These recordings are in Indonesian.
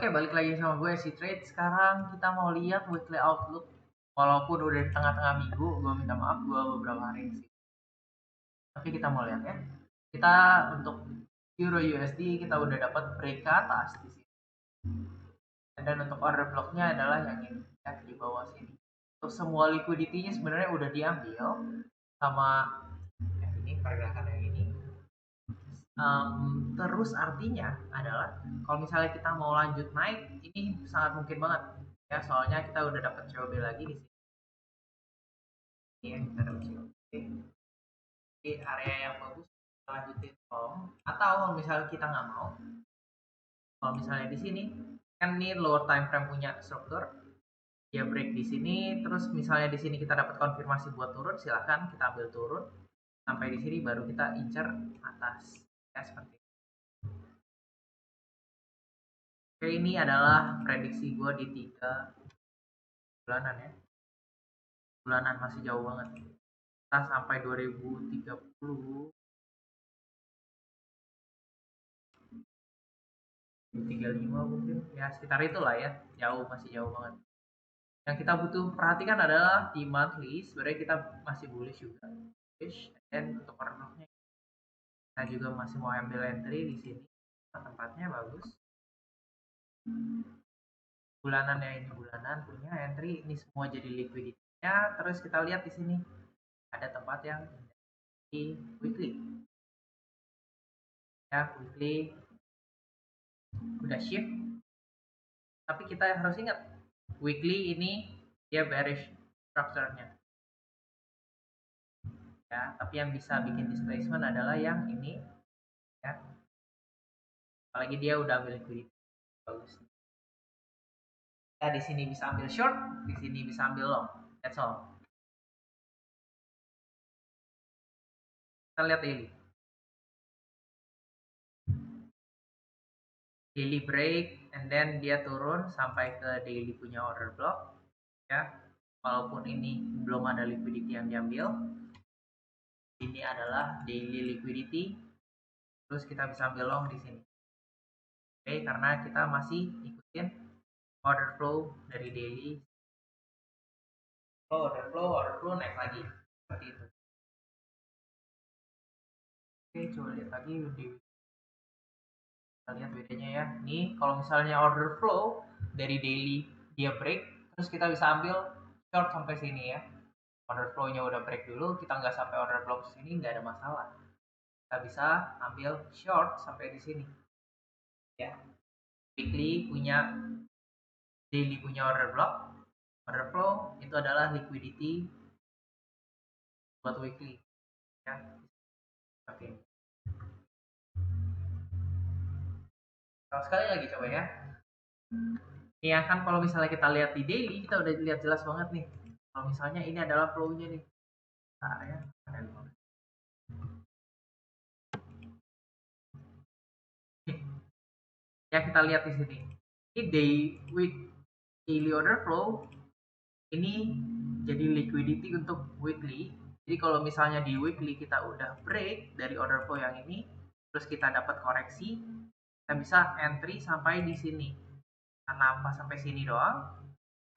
Oke, balik lagi sama gue si Trade. Sekarang kita mau lihat weekly outlook. Walaupun udah di tengah-tengah minggu, gue minta maaf gue beberapa hari ini sih. Tapi kita mau lihat ya. Kita untuk Euro USD kita udah dapat break ke atas di sini. Dan untuk order blocknya adalah yang ini ya, di bawah sini. Untuk semua liquidity-nya sebenarnya udah diambil sama yang ini pergerakan yang ini. Terus artinya adalah kalau misalnya kita mau lanjut naik, ini sangat mungkin banget ya, soalnya kita udah dapat COB lagi di sini ya, kita dapat COB di area yang bagus, kita lanjutin long. Atau kalau misalnya kita nggak mau, kalau misalnya di sini kan ini lower time frame punya struktur, dia break di sini, terus misalnya di sini kita dapat konfirmasi buat turun, silahkan kita ambil turun sampai di sini baru kita incer atas ya, seperti itu. Oke, ini adalah prediksi gue di 3 bulanan ya. Bulanan masih jauh banget. Kita sampai 2030, 35 mungkin. Ya, sekitar itulah ya. Jauh, masih jauh banget. Yang kita butuh perhatikan adalah di monthly, sebenarnya kita masih bullish juga. Bullish, dan untuk ordernya kita juga masih mau ambil entry di sini. Tempatnya bagus. Bulanan ya, ini bulanan punya entry, ini semua jadi liquidity-nya. Terus kita lihat di sini ada tempat yang di weekly. Ya, weekly udah shift, tapi kita harus ingat weekly ini dia bearish structure-nya ya, tapi yang bisa bikin displacement adalah yang ini ya, apalagi dia udah ambil liquidity bagus ya. Di sini bisa ambil short, di sini bisa ambil long, that's all. Kita lihat daily break and then dia turun sampai ke daily punya order block ya. Walaupun ini belum ada liquidity yang diambil, ini adalah daily liquidity, terus kita bisa ambil long di sini. Oke, karena kita masih ikutin order flow dari daily. Order flow naik lagi seperti itu. Oke, coba lihat lagi di, kita lihat bedanya ya. Nih kalau misalnya order flow dari daily dia break, terus kita bisa ambil short sampai sini ya. Order flow-nya udah break dulu, kita nggak sampai order block sini, nggak ada masalah. Kita bisa ambil short sampai di sini ya. Weekly punya, daily punya order block, order flow itu adalah liquidity buat weekly ya. Oke, kalau sekali lagi coba ya. Iya kan, kalau misalnya kita lihat di daily, kita udah lihat jelas banget nih. Kalau misalnya ini adalah flow-nya nih. Nah, ya, ya kita lihat di sini. Ini daily order flow, ini jadi liquidity untuk weekly. Jadi kalau misalnya di weekly kita udah break dari order flow yang ini, terus kita dapat koreksi, kita bisa entry sampai di sini. Kenapa sampai sini doang?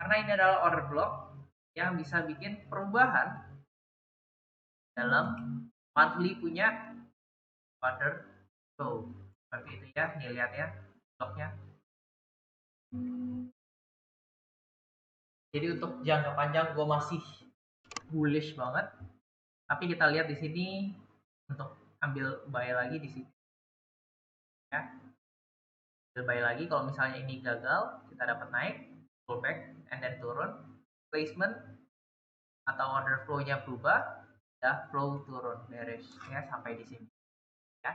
Karena ini adalah order block yang bisa bikin perubahan dalam monthly punya order flow. Seperti itu ya, nih lihat ya bloknya. Jadi untuk jangka panjang gue masih bullish banget. Tapi kita lihat di sini untuk ambil buy lagi di sini ya. Ambil buy lagi kalau misalnya ini gagal, kita dapat naik, pullback and then turun, placement atau order flow-nya berubah, ya flow turun bearish ya sampai di sini ya.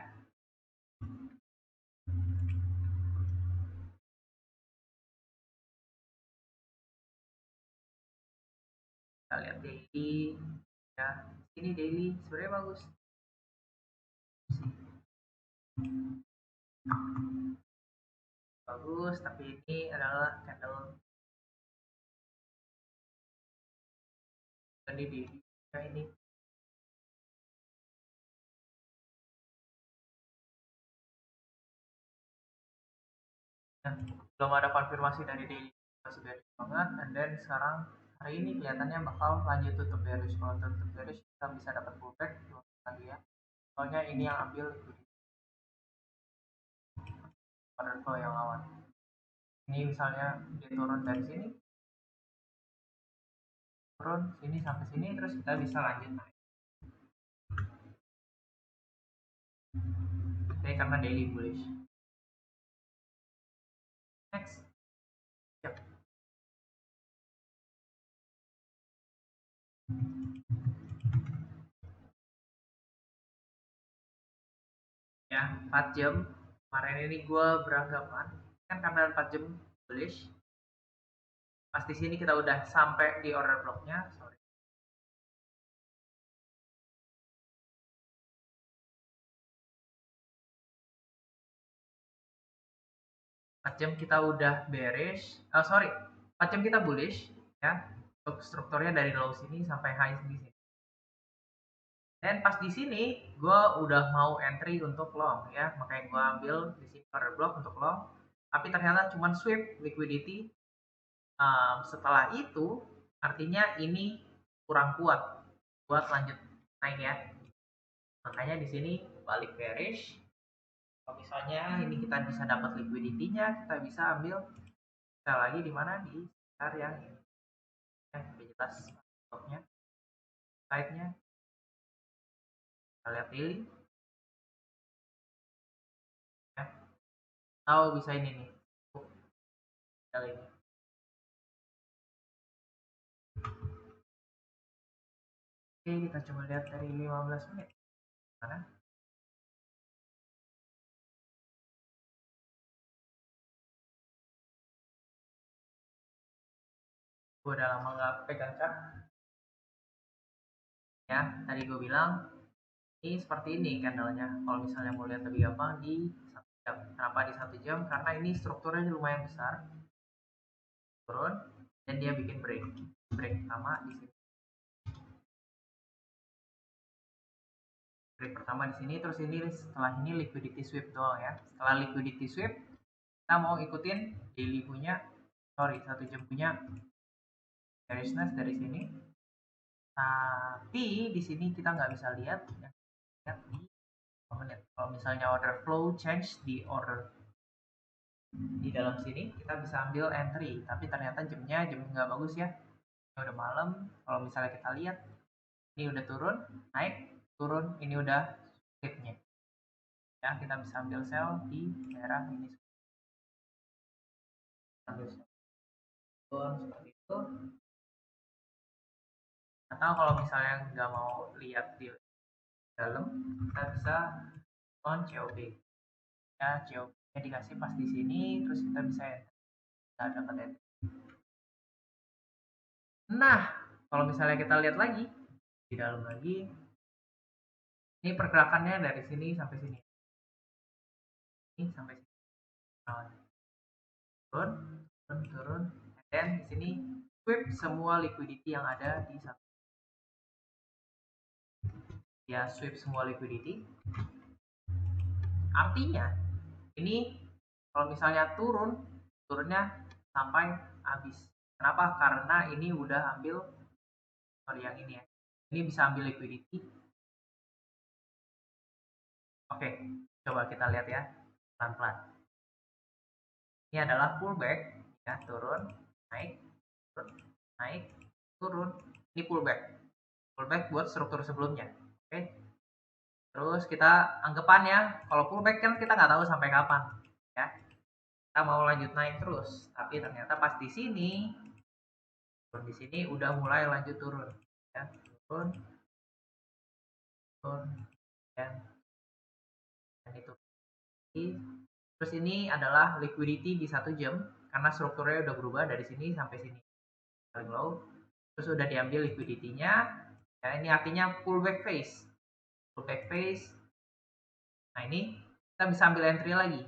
Kita lihat daily ya, ini daily sebenarnya bagus. Bagus, tapi ini adalah candle di ini Nah, belum ada konfirmasi dari daily, masih bearish banget. And then sekarang hari ini kelihatannya bakal lanjut tutup bearish. Kalau tutup bearish kita bisa dapat pullback lagi ya. Soalnya ini yang ambil liquidity order flow yang lawan. Ini misalnya dia turun dari sini, turun sini sampai sini, terus kita bisa lanjut naik. Oke, karena daily bullish. Next. Yep. Ya, 4 jam. Kemarin ini gue beranggapan kan karena 4 jam bullish. Pas di sini kita udah sampai di order blocknya, sorry. 4 jam kita udah bearish, sorry, 4 jam kita bullish ya. Strukturnya dari low sini sampai high di sini. Dan pas di sini gue udah mau entry untuk long ya, makanya gue ambil di sini order block untuk long. Tapi ternyata cuma sweep liquidity. Setelah itu artinya ini kurang kuat buat lanjut naik ya. Makanya di sini balik bearish. Kalau misalnya ini kita bisa dapat liquidity-nya, kita bisa ambil kita lagi di mana di sekitar yang ini. Ya, jelas stopnya, side-nya. Kita lihat daily. Ya. Tahu bisa ini nih. Kali ini. Oke, kita coba lihat dari 15 menit. Mana? Gue udah lama nggak pegang chart. Ya, tadi gue bilang ini seperti ini candlenya. Kalau misalnya mau lihat lebih gampang di 1 jam. Kenapa di 1 jam? Karena ini strukturnya lumayan besar. Turun dan dia bikin break. Break pertama di sini. Break pertama di sini, terus ini setelah ini liquidity sweep doang ya. Setelah liquidity sweep, kita mau ikutin daily punya, sorry 1 jam punya bearishness dari sini. Tapi di sini kita nggak bisa lihat ya, lihat di menit. Kalau misalnya order flow change di order di dalam sini, kita bisa ambil entry. Tapi ternyata jamnya jam nggak bagus ya. Ini udah malam. Kalau misalnya kita lihat, ini udah turun, naik, turun, ini udah sweepnya. Ya, kita bisa ambil sell di daerah ini. Ambil sell seperti itu. Atau kalau misalnya nggak mau lihat di dalam, kita bisa on COB. Ya, COB nya dikasih pas di sini, terus kita bisa dapat entry. Nah, kalau misalnya kita lihat lagi di dalam lagi, ini pergerakannya dari sini sampai sini. Ini sampai sini. Turun, turun, turun. Dan di sini sweep semua liquidity yang ada di satu. Ya, sweep semua liquidity. Artinya ini kalau misalnya turun, turunnya sampai habis. Kenapa? Karena ini udah ambil, sorry yang ini ya. Ini bisa ambil liquidity. Oke, coba kita lihat ya pelan-pelan. Ini adalah pullback ya, turun, naik, turun, naik, turun. Ini pullback. Pullback buat struktur sebelumnya. Oke. Terus kita anggapan ya, kalau pullback kan kita nggak tahu sampai kapan ya. Kita mau lanjut naik terus, tapi ternyata pas di sini, turun di sini udah mulai lanjut turun ya, turun, turun, dan itu. Terus ini adalah liquidity di 1 jam karena strukturnya udah berubah dari sini sampai sini paling low. Terus udah diambil liquidity-nya. Ya, ini artinya pullback phase. Pullback phase. Nah, ini kita bisa ambil entry lagi.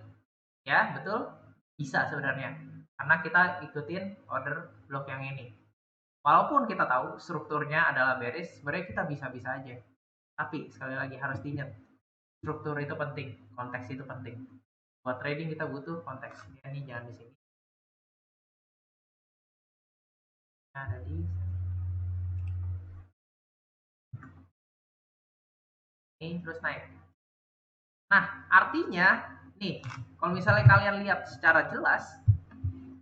Ya, betul? Bisa sebenarnya. Karena kita ikutin order block yang ini. Walaupun kita tahu strukturnya adalah bearish, sebenarnya kita bisa-bisa aja. Tapi sekali lagi harus diingat, struktur itu penting, konteks itu penting. Buat trading kita butuh konteksnya nih, jangan di sini. Ada di ini terus naik. Nah, artinya nih, kalau misalnya kalian lihat secara jelas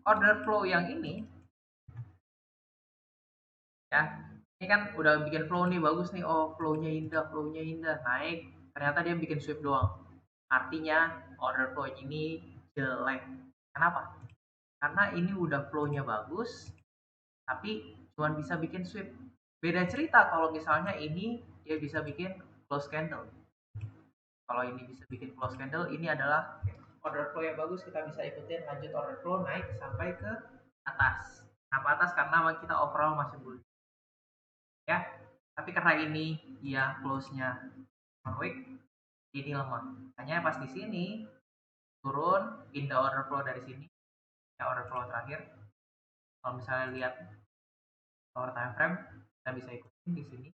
order flow yang ini ya, ini kan udah bikin flow nih bagus nih, oh flownya indah naik, ternyata dia bikin sweep doang, artinya order flow ini jelek. Kenapa? Karena ini udah flownya bagus tapi cuma bisa bikin sweep. Beda cerita kalau misalnya ini dia bisa bikin close candle. Kalau ini bisa bikin close candle, ini adalah order flow yang bagus, kita bisa ikutin lanjut order flow naik sampai ke atas. Kenapa atas? Karena kita overall masih bullish ya. Tapi karena ini dia close-nya on week, ini lemah. Hanya pas di sini turun in the order flow dari sini, ya order flow terakhir. Kalau misalnya lihat lower time frame, kita bisa ikutin di sini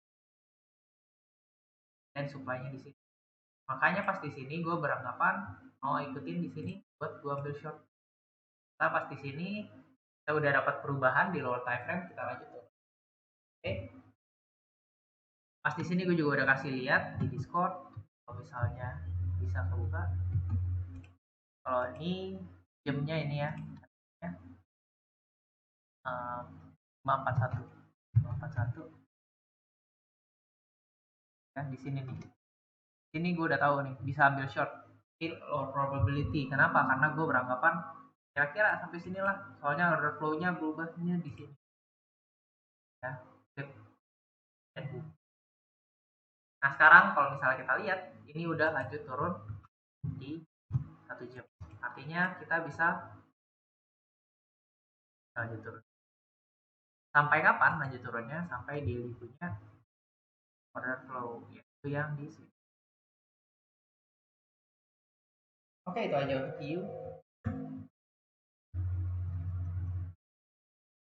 dan supply-nya di sini. Makanya pas di sini gue beranggapan mau ikutin di sini buat gue ambil short. Kita pas di sini kita udah dapat perubahan di lower time frame, kita lanjut tuh. Oke. Pas di sini gue juga udah kasih lihat di Discord kalau misalnya bisa kebuka. Kalau ini jamnya ini ya, 541 541 ya di sini nih. Sini gue udah tahu nih bisa ambil short. Still low probability. Kenapa? Karena gue beranggapan kira-kira sampai sinilah. Soalnya order flow-nya berubahnya di sini. Ya. Nah sekarang kalau misalnya kita lihat ini udah lanjut turun di 1 jam. Artinya kita bisa lanjut turun. Sampai kapan lanjut turunnya? Sampai di punya order flow yaitu yang di sini. Oke, itu aja untuk view.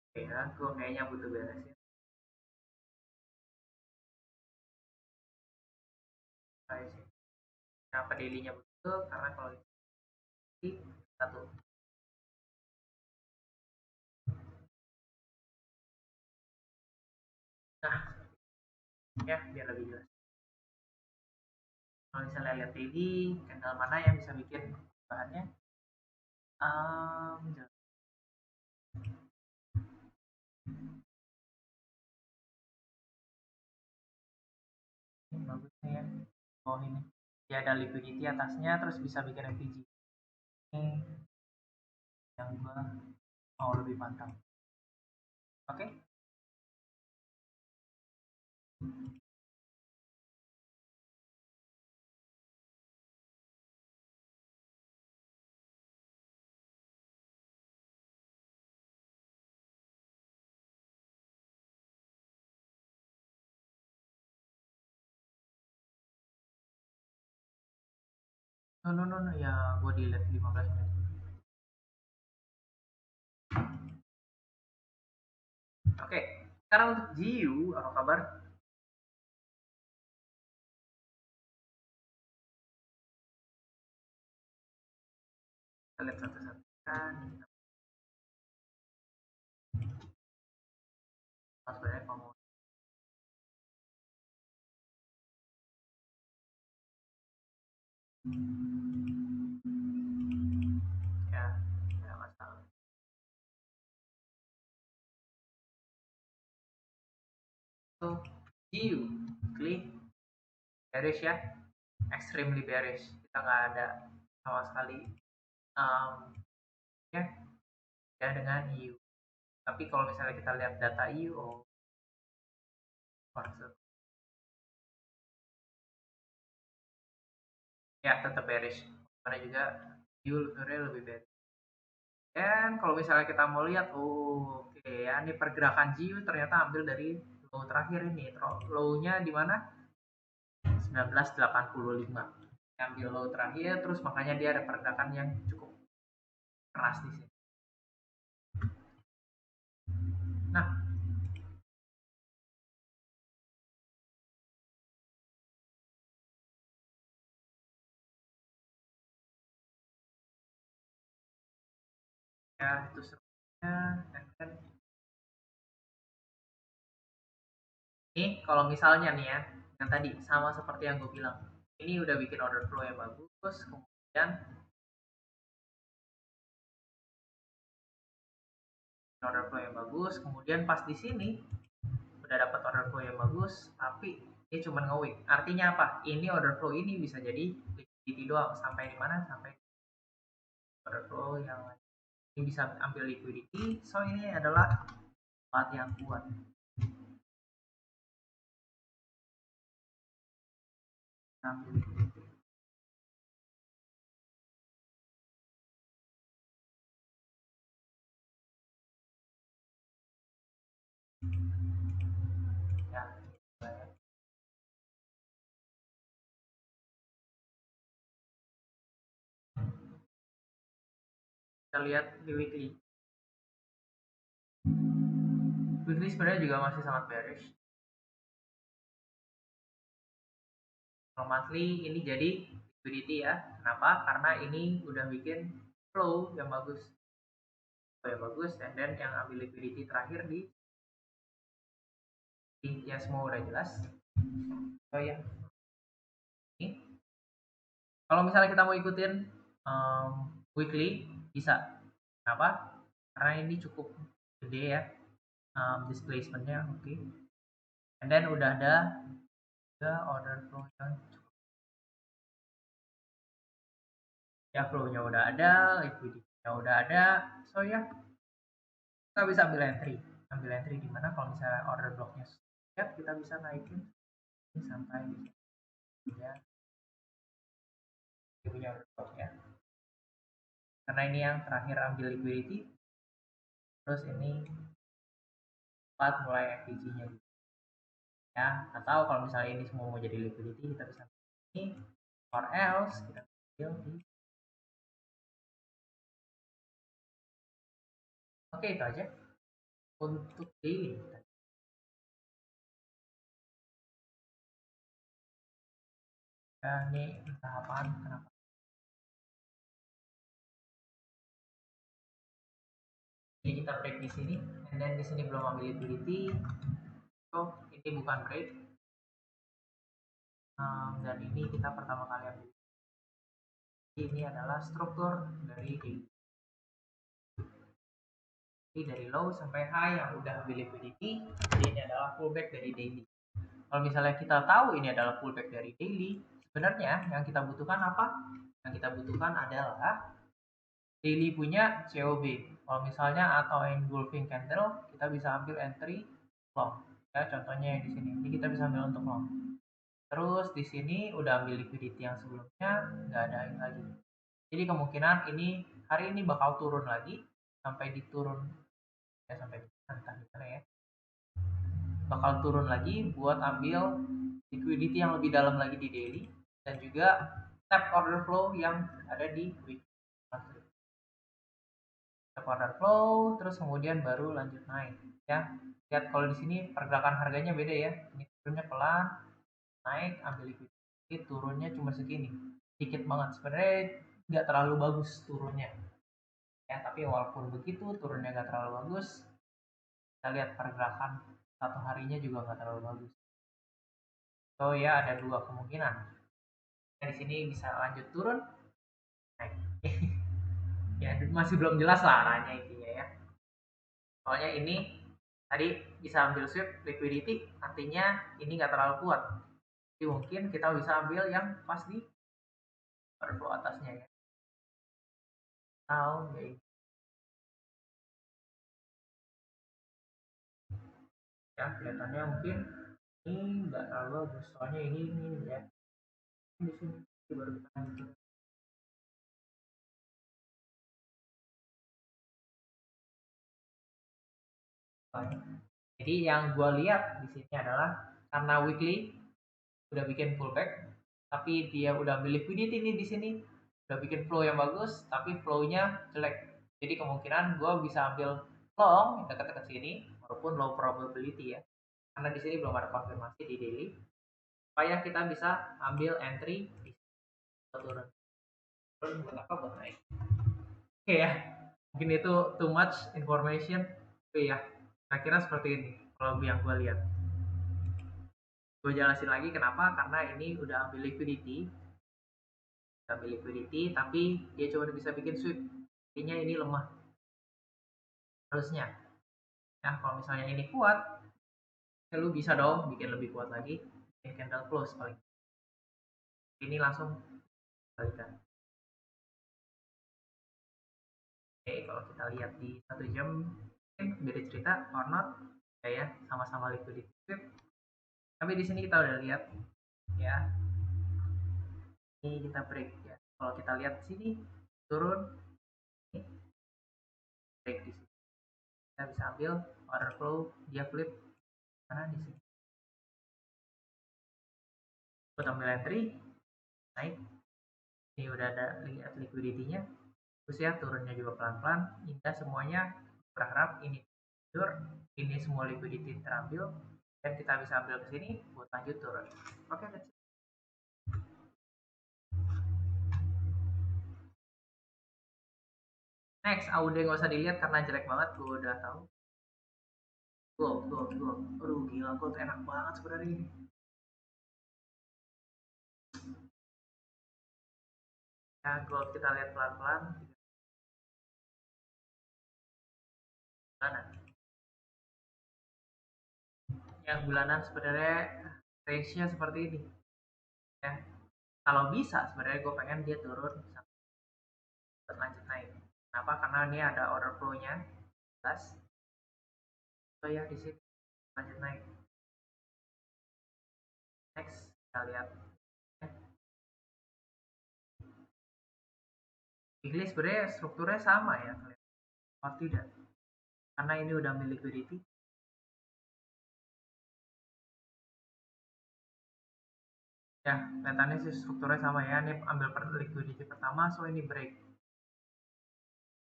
Oke ya, gue kayaknya butuh beresin. Kenapa daily-nya betul? Karena kalau di satu. Nah, ya biar lebih jelas. Kalau misalnya lihat daily, candle mana yang bisa bikin bahannya? Um, ini bagus nih ya. Oh ini. Dia ada liquidity atasnya, terus bisa bikin FPG. Ini yang gua mau lebih mantap. Oke? Okay? No, no, no, no, ya gue delete 15 menit. Oke, sekarang untuk GU, apa kabar? Kita lihat satu-satu kan. Sebenarnya mau ya, ya masalah. So, GU, klik bearish ya, extremely bearish. Kita nggak ada sama sekali ya, ya dengan EU. Tapi kalau misalnya kita lihat data EU, oh, ya tetap bearish. Karena juga EU sebenarnya lebih bearish. Dan kalau misalnya kita mau lihat, oh, oke ya, ini pergerakan GU ternyata ambil dari low terakhir ini. Low-nya di mana? 1985. Ambil low terakhir, terus makanya dia ada pergerakan yang cukup keras di sini. Nah, ya itu serunya. Dan ini kalau misalnya nih ya, yang tadi sama seperti yang gue bilang, ini udah bikin order flow yang bagus, kemudian order flow yang bagus, kemudian pas di sini udah dapat order flow yang bagus, tapi ini cuma nge-week. Artinya apa? Ini order flow ini bisa jadi liquidity doang. Sampai di mana? Sampai order flow yang ini bisa ambil liquidity. So ini adalah tempat yang kuat. Ambil liquidity. Ya, kita lihat di weekly. Weekly sebenarnya juga masih sangat bearish. Kalau monthly ini jadi liquidity ya. Kenapa? Karena ini udah bikin flow yang bagus. Flow yang bagus, dan then yang ambil liquidity terakhir di ya semua udah jelas. Oh ya, ini kalau misalnya kita mau ikutin weekly bisa. Kenapa? Karena ini cukup gede ya, displacementnya oke. Okay. And then udah ada order flow yang ya, flow-nya udah ada, liquidity-nya udah ada. So ya, kita bisa ambil entry di mana kalau misalnya order blocknya siap, kita bisa naikin ini sampai ya punya order block ya, karena ini yang terakhir ambil liquidity. Terus ini 4 mulai FTG-nya ya, atau kalau misalnya ini semua mau jadi liquidity, kita bisa ini, or else kita ambil di oke. Itu aja untuk daily. Ya, ini entah apaan, kenapa ini kita break di sini, and then di sini belum ambil liquidity. So ini bukan break, dan ini kita pertama kali ambil. Ini adalah struktur dari daily. Jadi dari low sampai high yang udah ambil liquidity, jadi ini adalah pullback dari daily. Kalau misalnya kita tahu ini adalah pullback dari daily, sebenarnya yang kita butuhkan apa? Yang kita butuhkan adalah daily punya COB. Kalau misalnya atau engulfing candle, kita bisa ambil entry long. Ya, contohnya yang di sini. Ini kita bisa ambil untuk long. Terus di sini udah ambil liquidity yang sebelumnya, nggak ada ini lagi. Jadi kemungkinan ini hari ini bakal turun lagi sampai diturun ya, sampai entah gimana ya. Bakal turun lagi buat ambil liquidity yang lebih dalam lagi di daily, dan juga tap order flow yang ada di week. Tap order flow, terus kemudian baru lanjut naik ya. Lihat kalau di sini pergerakan harganya beda ya. Ini turunnya pelan, naik ambil liquidity, turunnya cuma segini, dikit banget. Sebenarnya nggak terlalu bagus turunnya ya, tapi walaupun begitu turunnya nggak terlalu bagus. Kita lihat pergerakan satu harinya juga nggak terlalu bagus. So ya, ada dua kemungkinan. Di sini bisa lanjut turun, naik. Ya masih belum jelas lah arahnya intinya ya. Soalnya ini tadi bisa ambil sweep liquidity, artinya ini nggak terlalu kuat. Jadi mungkin kita bisa ambil yang pas di flow atasnya ya. Tahu ya, ya kelihatannya mungkin ini nggak terlalu bagus. Soalnya ini ya, di sini baru kita lanjut. Jadi yang gue lihat di sini adalah karena weekly udah bikin pullback, tapi dia udah ambil liquidity nih di sini, udah bikin flow yang bagus, tapi flow-nya jelek. Jadi kemungkinan gue bisa ambil long dekat-dekat sini, walaupun low probability ya, karena di sini belum ada konfirmasi di daily, supaya kita bisa ambil entry di turun. Turun buat apa? Buat naik. Oke ya. Mungkin itu too much information, tapi ya kira-kira seperti ini kalau yang gue lihat. Gue jelasin lagi kenapa, karena ini udah ambil liquidity, tapi dia cuma bisa bikin sweep, artinya ini lemah harusnya. Nah kalau misalnya ini kuat, ya lu bisa dong bikin lebih kuat lagi, bikin candle close paling. Ini langsung balikan. Oke, kalau kita lihat di 1 jam, beda cerita or not, ya sama-sama liquidity sweep. Tapi di sini kita udah lihat ya, ini kita break ya. Kalau kita lihat sini turun, ini break di sini. Kita bisa ambil order flow, dia flip karena di sini. Kita ambil entry, naik. Ini udah ada lihat liquidity-nya. Terus ya turunnya juga pelan-pelan. Hingga semuanya berharap ini tidur, ini semua liquidity terambil, dan kita bisa ambil ke sini buat lanjut turun. Oke, that's it. Next, Aude nggak usah dilihat karena jelek banget, gue udah tahu. Gold. Aduh gila, gold enak banget sebenarnya ini. Ya, gold kita lihat pelan-pelan. Bulanan. Yang bulanan sebenarnya range-nya seperti ini. Ya, kalau bisa sebenarnya gue pengen dia turun sampai lanjut naik. Kenapa? Karena ini ada order flow-nya. Jelas. So ya di sini lanjut naik. Next, kita lihat. Weekly sebenarnya strukturnya sama ya. Oh tidak. Karena ini udah ambil liquidity. Ya, kelihatannya sih strukturnya sama ya. Ini ambil liquidity pertama, so ini break.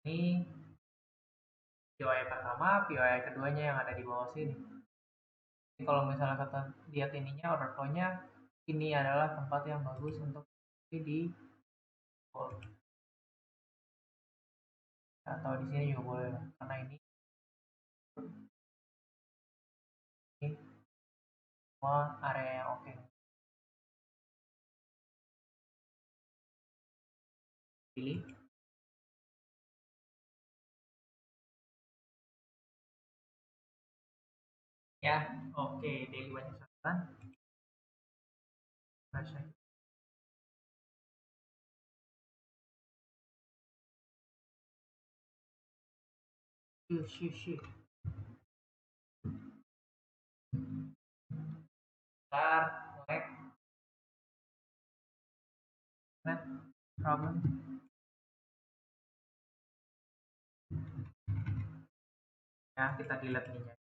Ini POI pertama, POI keduanya yang ada di bawah sini. Jadi kalau misalnya kata lihat ininya, order flow-nya, ini adalah tempat yang bagus untuk di gold. Atau di sini juga boleh lah, karena ini semua area yang oke. Pilih. Ya, oke. Daily banyak catatan. Flashlight. Shit. Ntar, lag, net, problem. Ya, kita delete ininya.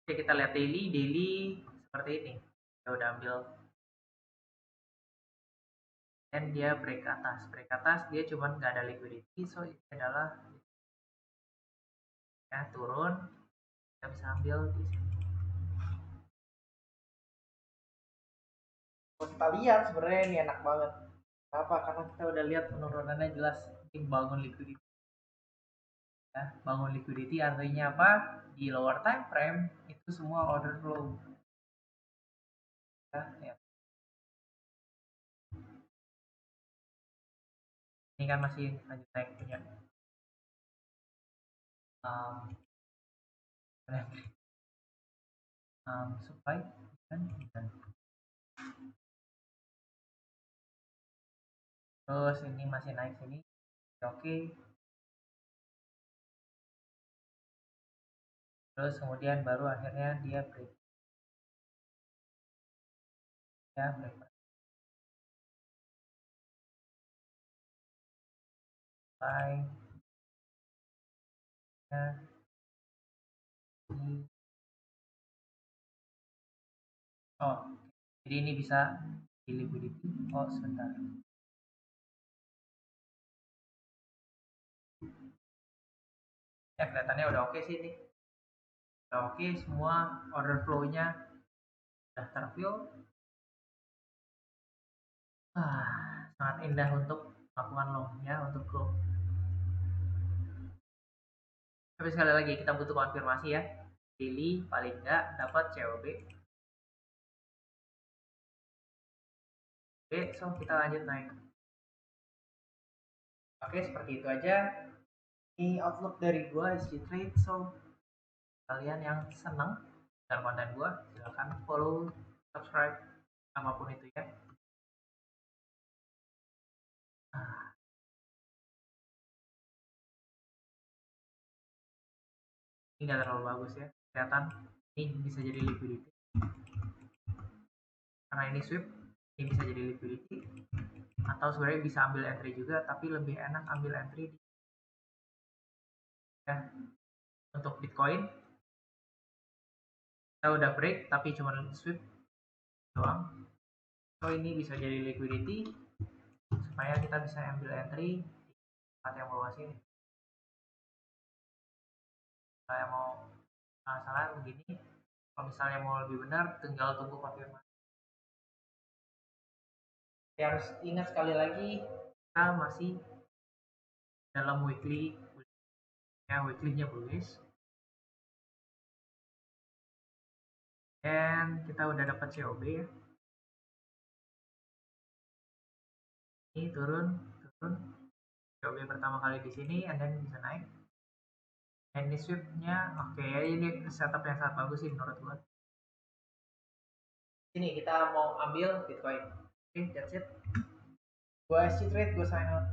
Oke, kita lihat daily seperti ini. Kita udah ambil, dan dia break atas dia cuman nggak ada liquidity, so ini adalah ya turun, kita bisa ambil di sini. Kalau kita lihat sebenarnya ini enak banget. Kenapa? Karena kita udah lihat penurunannya jelas. Ini bangun liquidity. Ya, bangun liquidity artinya apa? Di lower time frame itu semua order flow. Ya. Ini kan masih lanjut naik punya um, supply dan terus ini masih naik sini. Oke. Terus kemudian baru akhirnya dia break. Ya, break. Supply. Ya, di, oh, jadi ini bisa di liquidity. Oh, sebentar. Ya, kelihatannya udah oke sih ini. Udah oke semua order flow-nya. Sudah terfill. Sangat indah untuk melakukan long ya, untuk go. Tapi sekali lagi kita butuh konfirmasi ya. Daily paling enggak dapat COB. Oke, so kita lanjut naik. Oke, seperti itu aja. Ini outlook dari gua SG Trade. So kalian yang senang dengan konten gua, silahkan follow, subscribe, apapun itu ya. Ini nggak terlalu bagus ya, kelihatan. Ini bisa jadi liquidity karena ini sweep. Ini bisa jadi liquidity, atau sebenarnya bisa ambil entry juga, tapi lebih enak ambil entry ya. Untuk Bitcoin kita udah break tapi cuma sweep doang, so ini bisa jadi liquidity supaya kita bisa ambil entry di tempat yang bawah sini. Saya mau salah begini, kalau misalnya mau lebih benar tinggal tunggu konfirmasi. Ya, harus ingat sekali lagi kita masih dalam weekly ya, weekly-nya bullish, dan kita udah dapat COB ya. Ini turun COB pertama kali di sini, and then bisa naik. And ini sweep-nya oke ya, ini setup yang sangat bagus sih menurut gua. Sini kita mau ambil Bitcoin. Oke, that's it. Gua SC Trade, gua sign out.